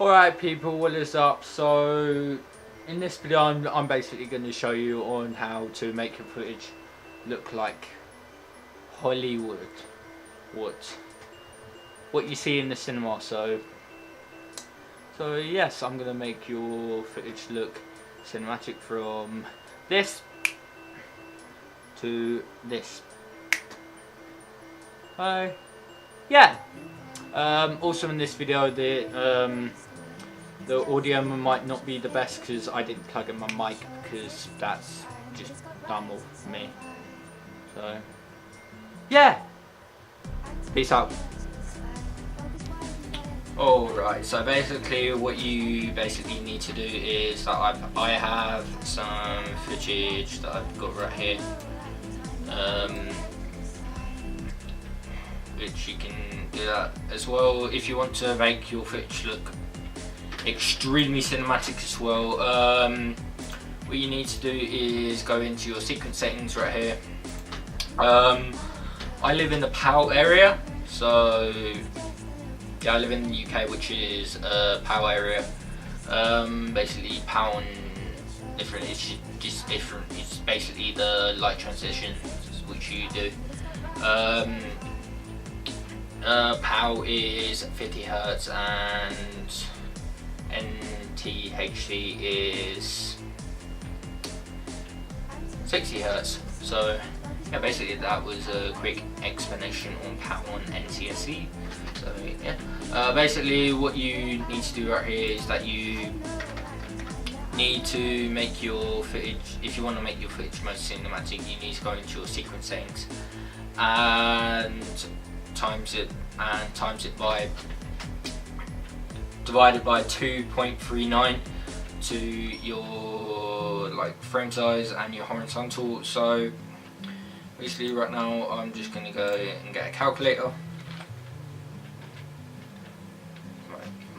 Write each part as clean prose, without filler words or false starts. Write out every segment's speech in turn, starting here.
Alright people, what is up? So in this video I'm basically going to show you on how to make your footage look like Hollywood. What you see in the cinema. So yes, I'm going to make your footage look cinematic from this to this. Yeah. Also in this video the audio might not be the best because I didn't plug in my mic, because that's just normal for me. So yeah, peace out. Alright, so basically what you need to do is that I have some footage that I've got right here, which you can do that as well if you want to make your footage look extremely cinematic as well. What you need to do is go into your sequence settings right here. I live in the PAL area, so yeah, I live in the UK, which is a PAL area. Basically PAL and different, it's just different. It's basically the light transitions which you do. PAL is 50 Hz and NTHC is 60 Hz. So yeah, basically that was a quick explanation on PAL and NTSC. So yeah, basically what you need to do right here is that you need to make your footage, if you want to make your footage most cinematic, you need to go into your sequence settings and times it by divided by 2.39 to your frame size and your horizontal. So basically right now I'm just going to go and get a calculator.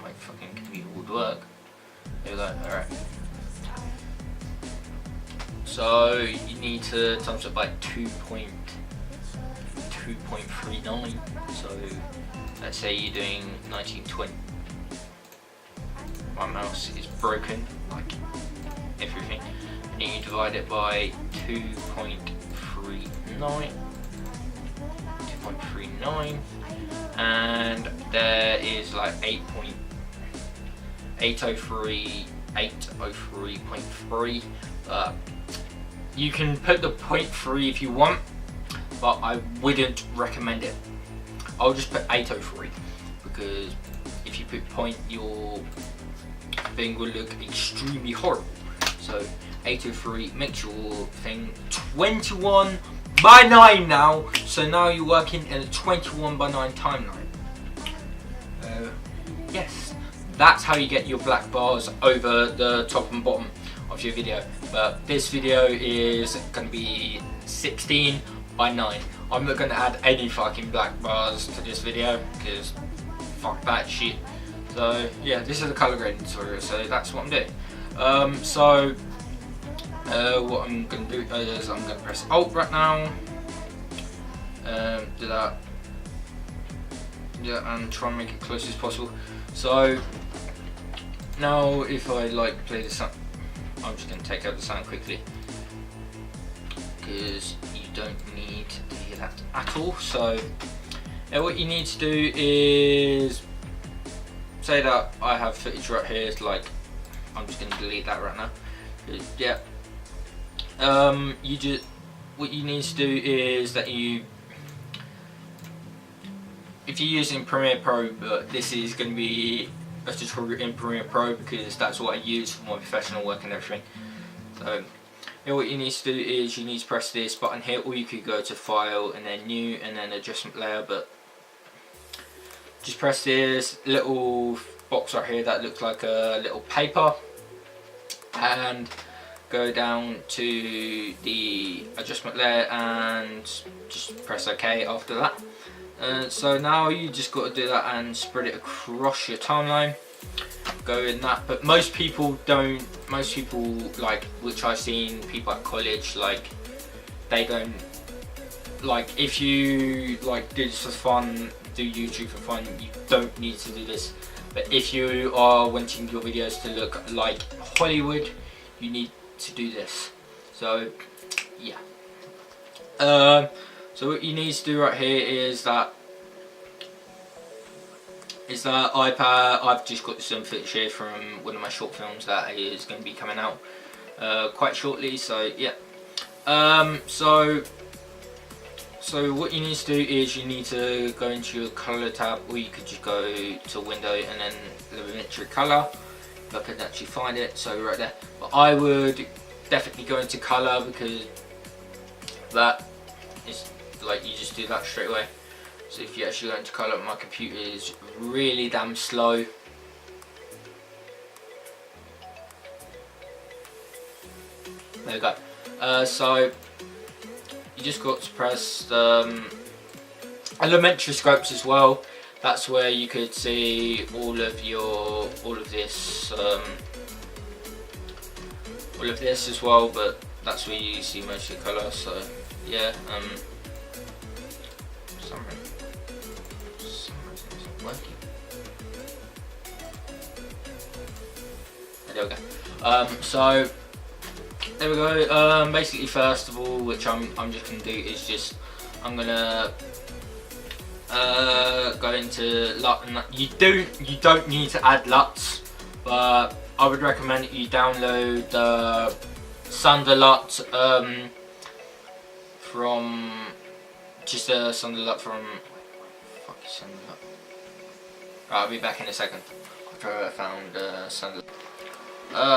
My fucking computer would work. There we go. Alright. So you need to times it by 2.39. So let's say you're doing 1920. My mouse is broken, like everything. And then you divide it by 2.39, and there is like 803.3. You can put the 0.3 if you want, but I wouldn't recommend it. I'll just put 803 because if you put point, your thing will look extremely horrible. So 803 makes your thing 21:9 now. So now you're working in a 21:9 timeline. Yes, that's how you get your black bars over the top and bottom of your video. But this video is going to be 16:9. I'm not going to add any fucking black bars to this video because fuck that shit. So yeah, this is a color grading tutorial, so that's what I'm doing. What I'm going to do is I'm going to press Alt right now, do that, yeah, and try and make it close as possible. So now if I play the sound, I'm just going to take out the sound quickly because you don't need to hear that at all. So yeah, what you need to do is say that I have footage right here. It's I'm just going to delete that right now. Yeah. What you need to do is that if you're using Premiere Pro, but this is going to be a tutorial in Premiere Pro because that's what I use for my professional work and everything. So yeah, what you need to do is you need to press this button here, or you could go to File and then New and then Adjustment Layer, but just press this little box right here that looks like a little paper and go down to the adjustment layer and just press OK after that. So now you just got to do that and spread it across your timeline. Go in that, but most people don't. Most people which I've seen people at college, they don't if you do this for fun, do YouTube for fun, you don't need to do this. But if you are wanting your videos to look like Hollywood, you need to do this. So yeah. So what you need to do right here is that iPad. I've just got some footage here from one of my short films that is going to be coming out quite shortly. So yeah. So what you need to do is you need to go into your color tab, or you could just go to window and then lumetri color. If I could actually find it, so right there. But I would definitely go into color, because that is like, you just do that straight away. So if you actually go into color, my computer is really damn slow. There we go. So you just got to press the elementary scopes as well. That's where you could see all of this as well, but that's where you see most of the colour. So yeah, for some reason it's not working. There we go. So there we go. Basically, first of all, which I'm just gonna do is just I'm gonna go into LUT. And you don't need to add LUTs, but I would recommend that you download the Sunder LUT from just a Sunder LUT from Sunder LUT. Right, I'll be back in a second after I found Sunder.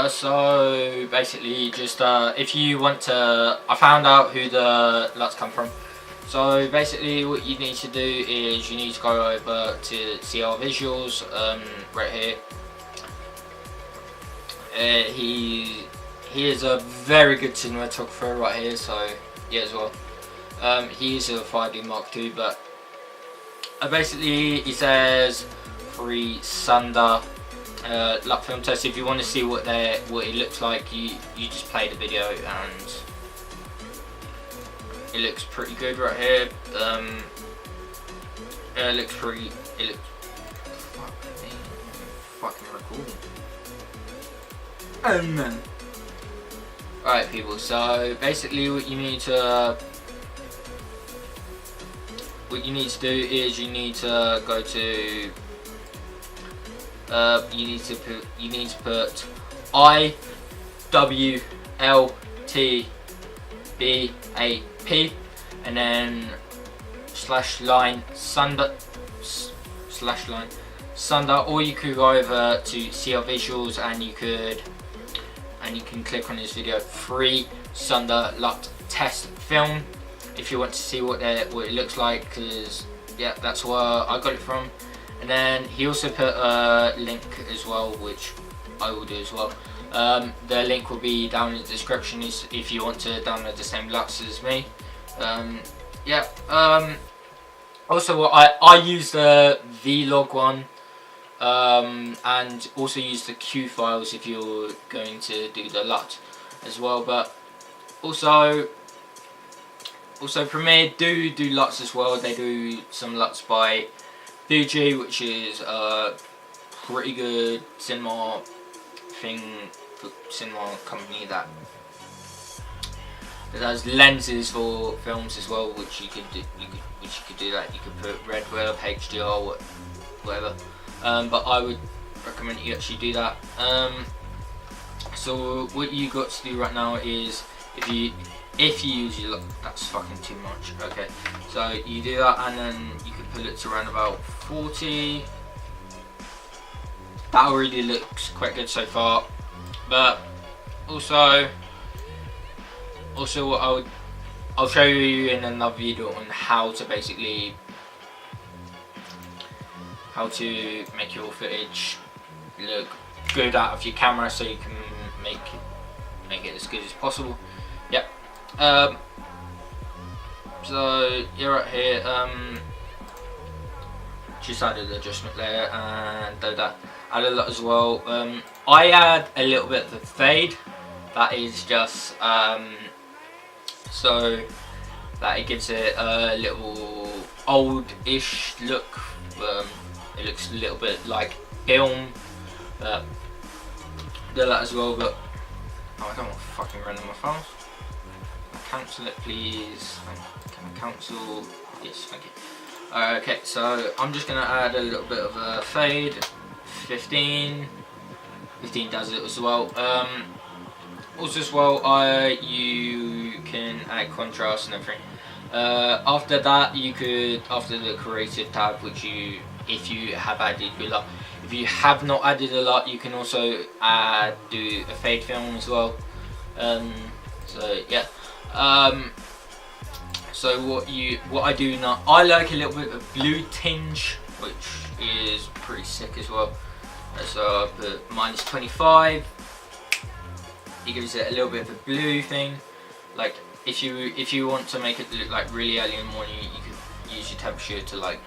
So basically, just if you want to, I found out who the LUTs come from. So basically, what you need to do is you need to go over to CR Visuals, right here. He is a very good cinematographer right here. So yeah, as well. He is a 5D Mark II, but basically he says free Sunder LUT film test. If you want to see what it looks like, you just play the video, and it looks pretty good right here. It looks fucking recording. Alright people, so basically what you need to do is you need to go to you need to put IWLTBAP and then /line Sunder, or you could go over to CR Visuals and you can click on this video, free Sunder LUT test film, if you want to see what it looks like, because yeah, that's where I got it from. And then he also put a link as well, which I will do as well. The link will be down in the description if you want to download the same LUTs as me. Yeah. Also, I use the Vlog one, and also use the Q files if you're going to do the LUT as well. But also Premiere do LUTs as well. They do some LUTs by Fuji, which is a pretty good cinema company that has lenses for films as well, which you could do. You could do that. You could put RedWave, HDR, whatever. But I would recommend you actually do that. So what you got to do right now is if you use your, that's fucking too much. Okay, so you do that, and then you can put it to around about 40. That already looks quite good so far. But also what I'll show you in another video on how to make your footage look good out of your camera, so you can make it as good as possible. Yep. So you're right here. Just added the adjustment layer and do that. Add a lot as well. I add a little bit of the fade. That is just so that it gives it a little old-ish look. It looks a little bit like film. Do that as well, but oh, I don't want to fucking run on my files. Cancel it, please. Can I cancel? Yes, thank you. Okay, so I'm just gonna add a little bit of a fade. 15 does it as well. Also as well, you can add contrast and everything. After that, you could, after the creative tab, which if you have added a lot. If you have not added a lot, you can also do a fade film as well. So yeah. So what I do now, I like a little bit of blue tinge, which is pretty sick as well. So I put -25. It gives it a little bit of a blue thing. Like if you want to make it look like really early in the morning, you could use your temperature to like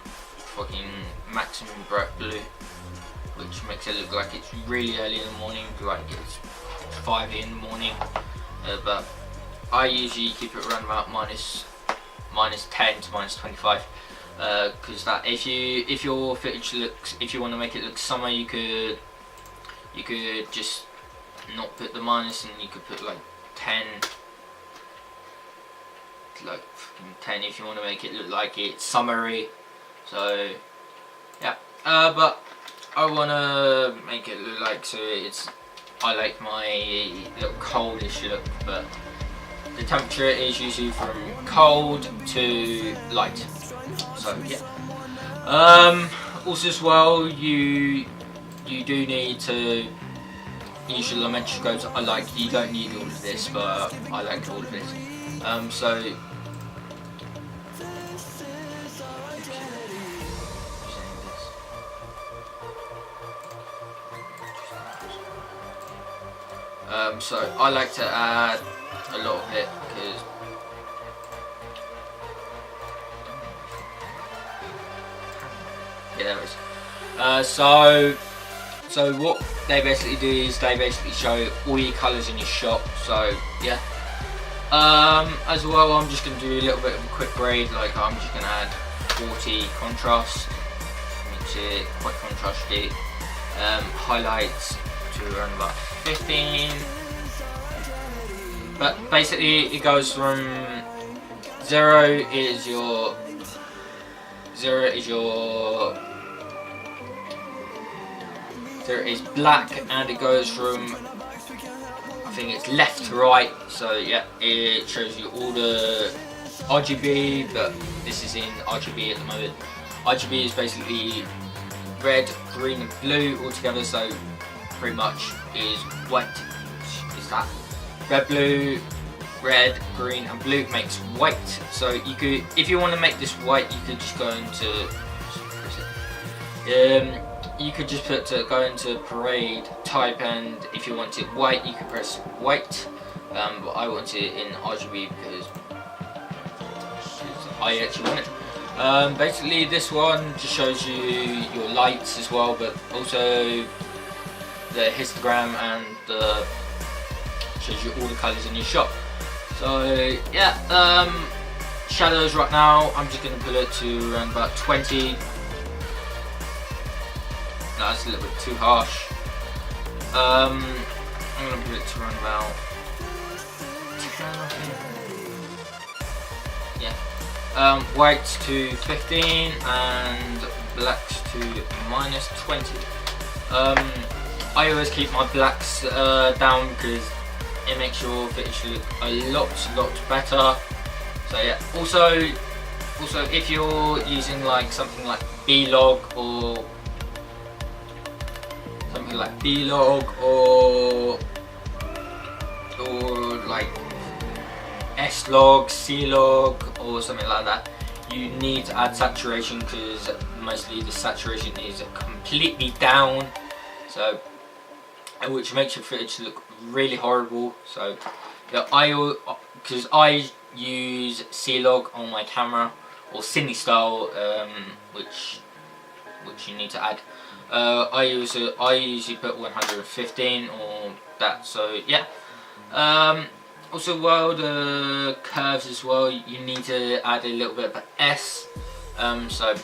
fucking maximum bright blue, which makes it look like it's really early in the morning, like it's 5 in the morning. But I usually keep it around about -10 to -25, because that if your footage looks, if you want to make it look summer, you could just not put the minus, and you could put like 10, like 10 if you want to make it look like it's summery. So yeah, but I want to make it look like, so I like my little coldish look, but the temperature is usually from cold to light. So yeah. Also as well, you do need to use your dimension codes. You don't need all of this, but I like all of this. So I like to add a lot of it because yeah, there it is. So what they basically do is they basically show all your colours in your shot. So yeah. As well, I'm just going to do a little bit of a quick grade. Like I'm just going to add 40 contrast, makes it quite contrasty. Highlights to around about 15. But basically, it goes from 0 is black, and it goes from, I think it's left to right. So yeah, it shows you all the RGB, but this is in RGB at the moment. RGB is basically red, green and blue all together, so pretty much is white. Is that red, blue, red, green and blue makes white. So you could, if you want to make this white, you could just go into you could just go into parade type, and if you want it white, you can press white. But I want it in RGB because I actually want it. Basically, this one just shows you your lights as well, but also the histogram and shows you all the colours in your shot. So yeah, shadows right now, I'm just going to put it to around about 20. No, that's a little bit too harsh. I'm going to put it to around about 10, I think. Yeah. Whites to 15 and blacks to -20. I always keep my blacks down because it makes your footage look a lot better. So yeah. Also if you're using like something like B-log or like S-log, C-log or something like that, you need to add saturation because mostly the saturation is completely down, so which makes your footage look really horrible. So yeah, because I use C-log on my camera, or cine style, which you need to add. I usually put 115 or that. So yeah. Also, while the curves as well, you need to add a little bit of S. So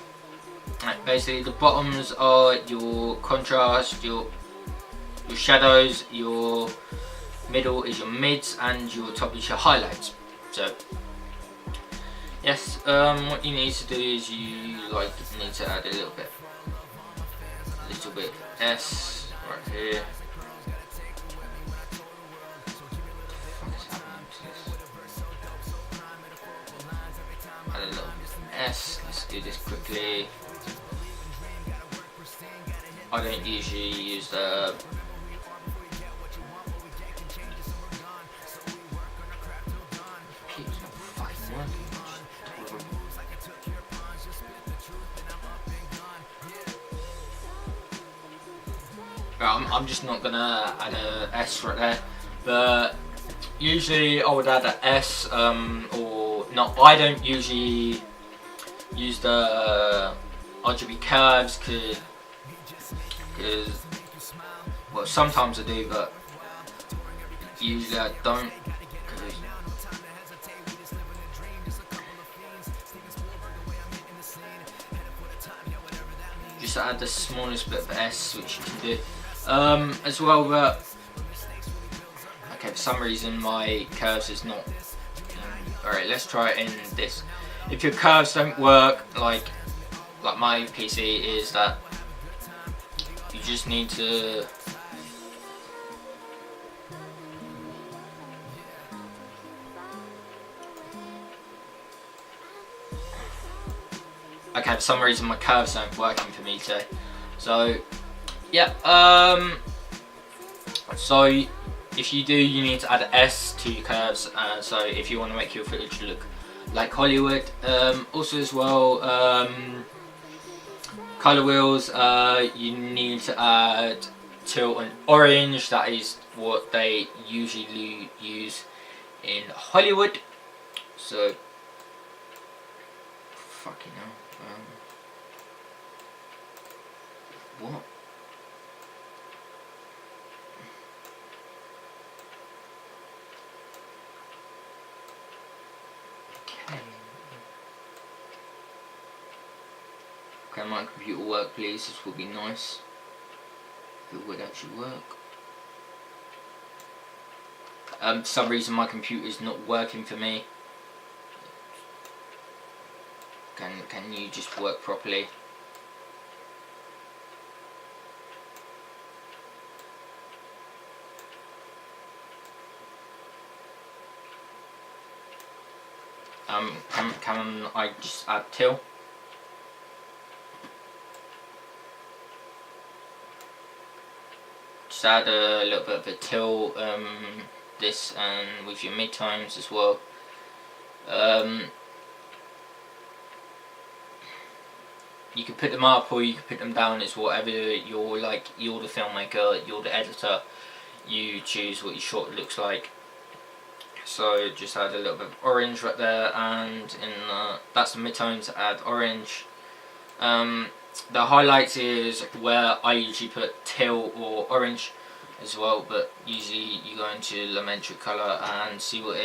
Right, basically the bottoms are your contrast, your shadows, your middle is your mids, and your top is your highlights. So yes, what you need to do is you need to add a little bit S right here. Add a little S. Let's do this quickly. I don't usually use the I'm just not gonna add a S right there, but usually I would add a S, or not. I don't usually use the RGB curves because well, sometimes I do, but usually I don't. Just add the smallest bit of S, which you can do. As well, but okay, for some reason my curves is not. Alright, let's try it in this. If your curves don't work, like my PC, is that you just need to okay, for some reason my curves aren't working for me today. So yeah, so if you do, you need to add an S to your curves, so if you want to make your footage look like Hollywood. Also as well, color wheels, you need to add teal and orange. That is what they usually use in Hollywood. So fucking hell. What? Can my computer work, please? This would be nice if it would actually work. For some reason my computer is not working for me. Can you just work properly? Can I just add teal? Just add a little bit of a teal, this, and with your midtones as well. You can put them up or you can put them down. It's whatever you're like. You're the filmmaker, you're the editor. You choose what your shot looks like. So just add a little bit of orange right there, and in that's the midtones. Add orange. The highlights is where I usually put teal or orange as well, but usually you go into Lumetri color and see what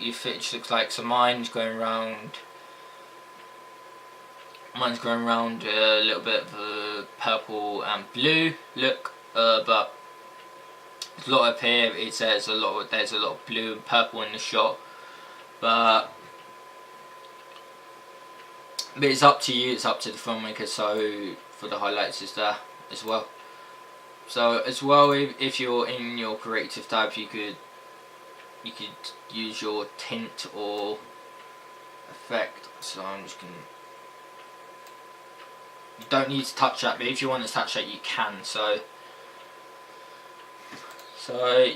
your footage looks like. So mine's going around a little bit of a purple and blue look, but there's a lot up here. It says there's a lot of blue and purple in the shot, but it's up to you. It's up to the filmmaker. So for the highlights is there as well. So as well, if you're in your creative tab, you could use your tint or effect. So I'm just gonna. You don't need to touch that, but if you want to touch that, you can. So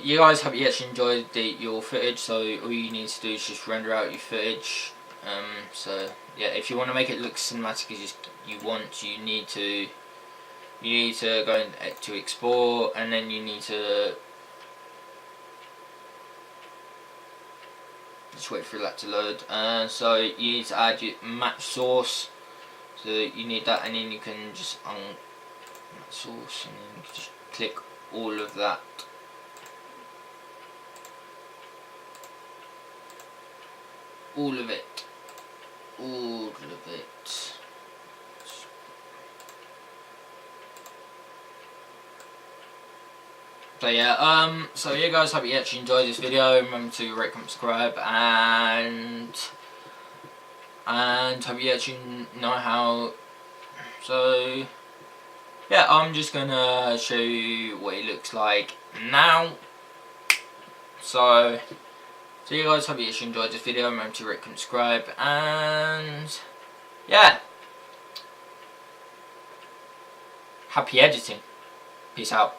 you guys hope you actually enjoyed your footage. So all you need to do is just render out your footage. So yeah, if you want to make it look cinematic as you want, you need to go into export, and then you need to just wait for that to load. So you need to add your match source. So you need that, and then you can just match source, and then you can just click all of that. All of it. So yeah guys, hope you actually enjoyed this video. Remember to rate, comment, subscribe, and hope you actually know how. So yeah, I'm just gonna show you what it looks like now. So you guys, hope you actually enjoyed this video. Remember to rate, comment, subscribe, and yeah, happy editing. Peace out.